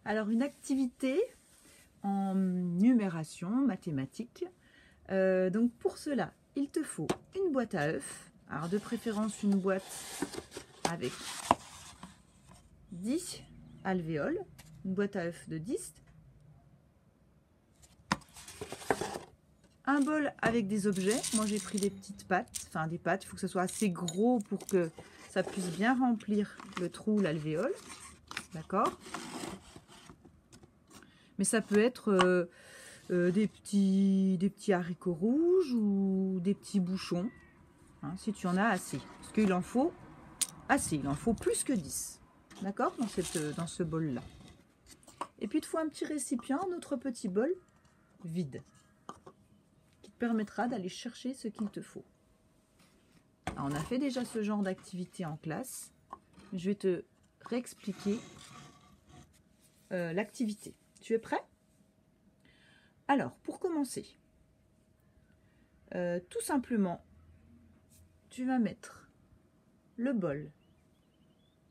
Alors, une activité en numération mathématique. Donc, pour cela, il te faut une boîte à œufs. Alors, de préférence, une boîte avec 10 alvéoles. Une boîte à œufs de 10. Un bol avec des objets. Moi, j'ai pris des petites pâtes. Enfin, des pâtes. Il faut que ce soit assez gros pour que ça puisse bien remplir le trou, l'alvéole. D'accord? Mais ça peut être des petits haricots rouges ou des petits bouchons, hein, si tu en as assez. Parce qu'il en faut assez, il en faut plus que 10. D'accord? Dans ce bol-là. Et puis, il te faut un petit récipient, un autre petit bol vide, qui te permettra d'aller chercher ce qu'il te faut. Alors, on a fait déjà ce genre d'activité en classe. Je vais te réexpliquer l'activité. Tu es prêt? Alors, pour commencer, tout simplement, tu vas mettre le bol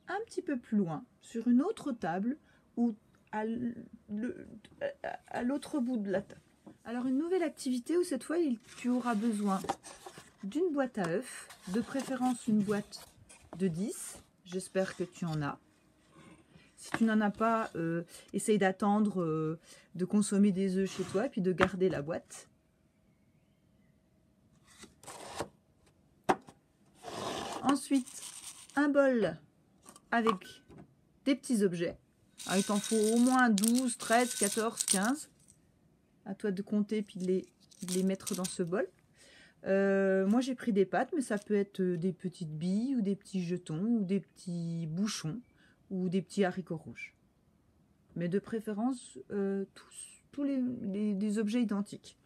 un petit peu plus loin sur une autre table ou à l'autre bout de la table. Alors, une nouvelle activité où cette fois, tu auras besoin d'une boîte à œufs, de préférence une boîte de 10. J'espère que tu en as. Si tu n'en as pas, essaye d'attendre de consommer des œufs chez toi et puis de garder la boîte. Ensuite, un bol avec des petits objets. Alors, il t'en faut au moins 12, 13, 14, 15. À toi de compter puis de les mettre dans ce bol. Moi, j'ai pris des pâtes, mais ça peut être des petites billes ou des petits jetons ou des petits bouchons ou des petits haricots rouges. Mais de préférence, tous des objets identiques.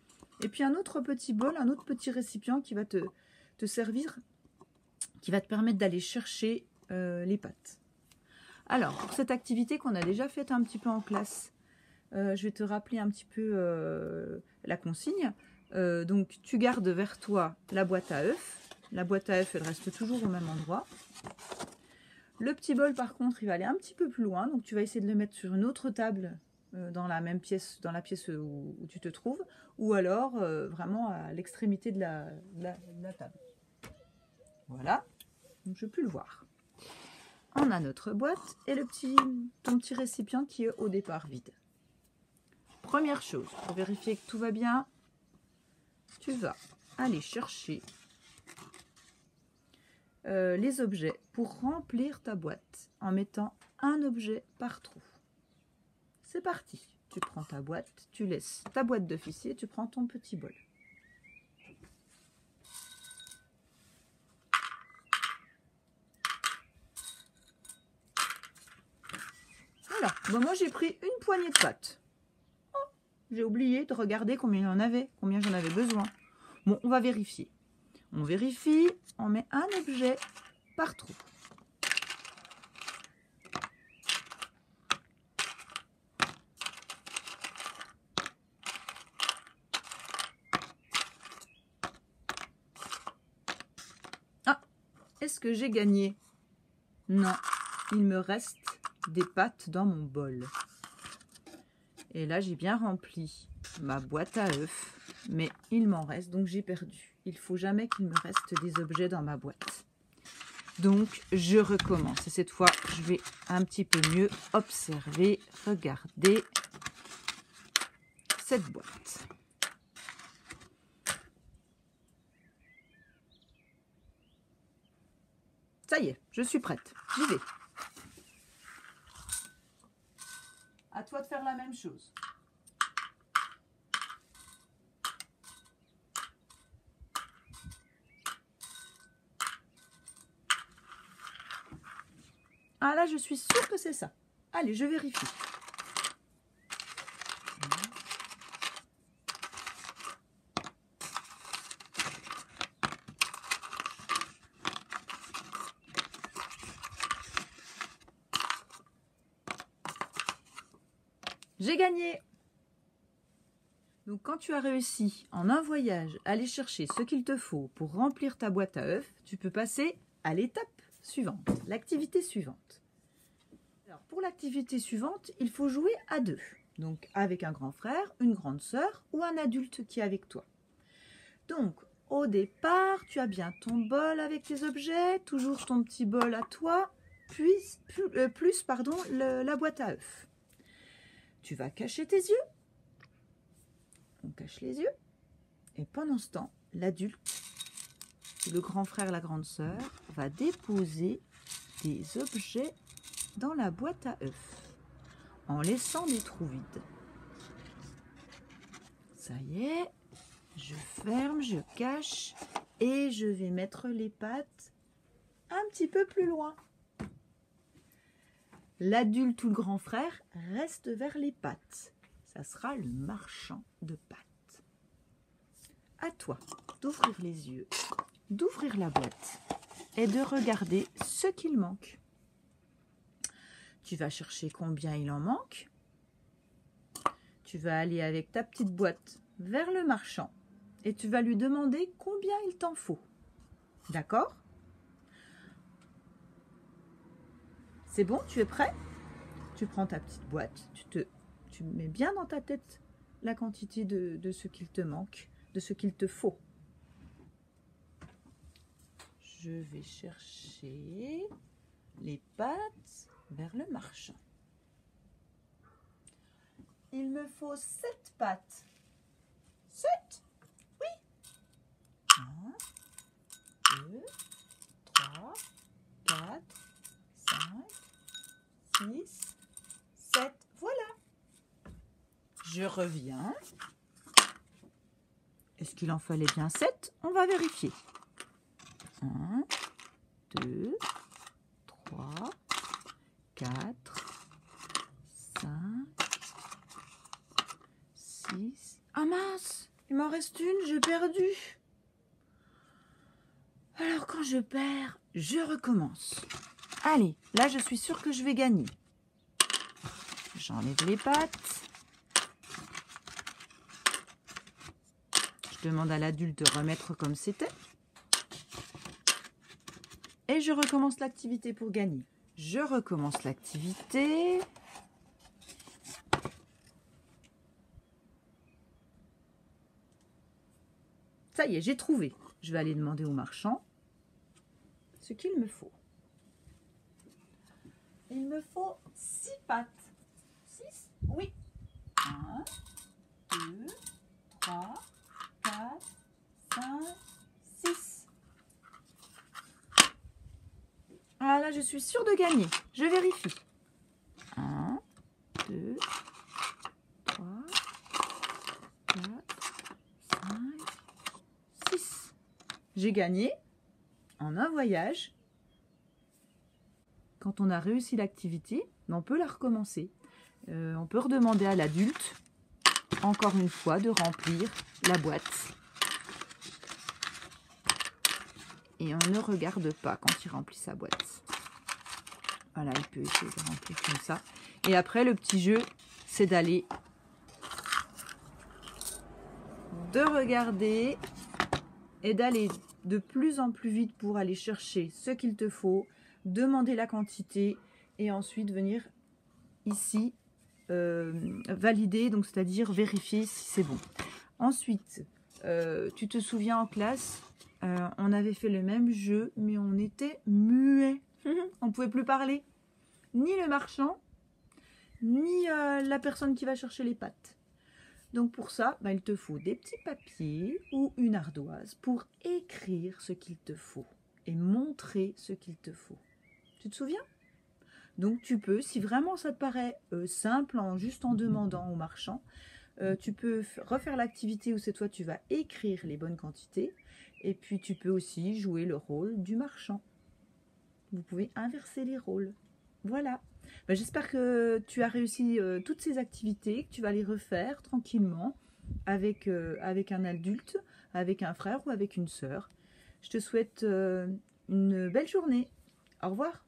Et puis un autre petit bol, un autre petit récipient qui va te servir, qui va te permettre d'aller chercher les pâtes. Alors, pour cette activité qu'on a déjà faite un petit peu en classe, je vais te rappeler un petit peu la consigne. Donc, tu gardes vers toi la boîte à œufs. La boîte à œufs, elle reste toujours au même endroit. Le petit bol, par contre, il va aller un petit peu plus loin. Donc, tu vas essayer de le mettre sur une autre table dans la même pièce, dans la pièce où tu te trouves. Ou alors, vraiment à l'extrémité de la table. Voilà. Donc, je ne peux plus le voir. On a notre boîte et ton petit récipient qui est au départ vide. Première chose, pour vérifier que tout va bien, tu vas aller chercher les objets pour remplir ta boîte en mettant un objet par trou. C'est parti. Tu prends ta boîte, tu laisses ta boîte d'officier, tu prends ton petit bol. Voilà. Bon, moi, j'ai pris une poignée de pâtes. Oh, j'ai oublié de regarder combien il y en avait, combien j'en avais besoin. Bon, on va vérifier. On vérifie, on met un objet par trou. Ah, est-ce que j'ai gagné? Non, il me reste des pâtes dans mon bol. Et là, j'ai bien rempli ma boîte à œufs, mais il m'en reste, donc j'ai perdu. Il ne faut jamais qu'il me reste des objets dans ma boîte. Donc, je recommence. Et cette fois, je vais un petit peu mieux observer, regarder cette boîte. Ça y est, je suis prête. J'y vais. À toi de faire la même chose. Ah là, je suis sûre que c'est ça. Allez, je vérifie. J'ai gagné! Donc, quand tu as réussi en un voyage à aller chercher ce qu'il te faut pour remplir ta boîte à œufs, tu peux passer à l'étape suivante, l'activité suivante. Alors, pour l'activité suivante, il faut jouer à deux. Donc, avec un grand frère, une grande sœur ou un adulte qui est avec toi. Donc, au départ, tu as bien ton bol avec tes objets, toujours ton petit bol à toi, plus la boîte à œufs. Tu vas cacher tes yeux. On cache les yeux. Et pendant ce temps, l'adulte, le grand frère, la grande sœur, va déposer des objets dans la boîte à œufs en laissant des trous vides. Ça y est, je ferme, je cache et je vais mettre les pattes un petit peu plus loin. L'adulte ou le grand frère reste vers les pattes. Ça sera le marchand de pattes. À toi d'ouvrir les yeux, d'ouvrir la boîte et de regarder ce qu'il manque. Tu vas chercher combien il en manque. Tu vas aller avec ta petite boîte vers le marchand et tu vas lui demander combien il t'en faut. D'accord? C'est bon, tu es prêt? Tu prends ta petite boîte, tu mets bien dans ta tête la quantité de ce qu'il te manque, de ce qu'il te faut. Je vais chercher les pattes vers le marchand. Il me faut 7 pattes. 7? Oui. 1, 2, 3, 4, 5, 6, 7. Voilà. Je reviens. Est-ce qu'il en fallait bien 7? On va vérifier. 1, 2, 3, 4, 5, 6. Ah mince, il m'en reste une, j'ai perdu. Alors quand je perds, je recommence. Allez, là je suis sûre que je vais gagner. J'enlève les pattes. Je demande à l'adulte de remettre comme c'était. Et je recommence l'activité pour gagner. Je recommence l'activité. Ça y est, j'ai trouvé. Je vais aller demander au marchand ce qu'il me faut. Il me faut 6 pattes. 6? Oui. 1, 2, 3, 4, 5, 6. Ah là, je suis sûre de gagner. Je vérifie. 1, 2, 3, 4, 5, 6. J'ai gagné en un voyage. Quand on a réussi l'activité, on peut la recommencer. On peut redemander à l'adulte, encore une fois, de remplir la boîte. Et on ne regarde pas quand il remplit sa boîte. Voilà, il peut essayer de remplir comme ça. Et après, le petit jeu, c'est d'aller de regarder et d'aller de plus en plus vite pour aller chercher ce qu'il te faut, demander la quantité et ensuite venir ici valider, donc c'est-à-dire vérifier si c'est bon. Ensuite, tu te souviens en classe, on avait fait le même jeu, mais on était muet. On ne pouvait plus parler. Ni le marchand, ni la personne qui va chercher les pâtes. Donc pour ça, il te faut des petits papiers ou une ardoise pour écrire ce qu'il te faut et montrer ce qu'il te faut. Tu te souviens? Donc tu peux, si vraiment ça te paraît simple, juste en demandant au marchand, tu peux refaire l'activité où cette fois tu vas écrire les bonnes quantités et puis tu peux aussi jouer le rôle du marchand. Vous pouvez inverser les rôles. Voilà. J'espère que tu as réussi toutes ces activités, que tu vas les refaire tranquillement avec un adulte, avec un frère ou avec une sœur. Je te souhaite une belle journée. Au revoir.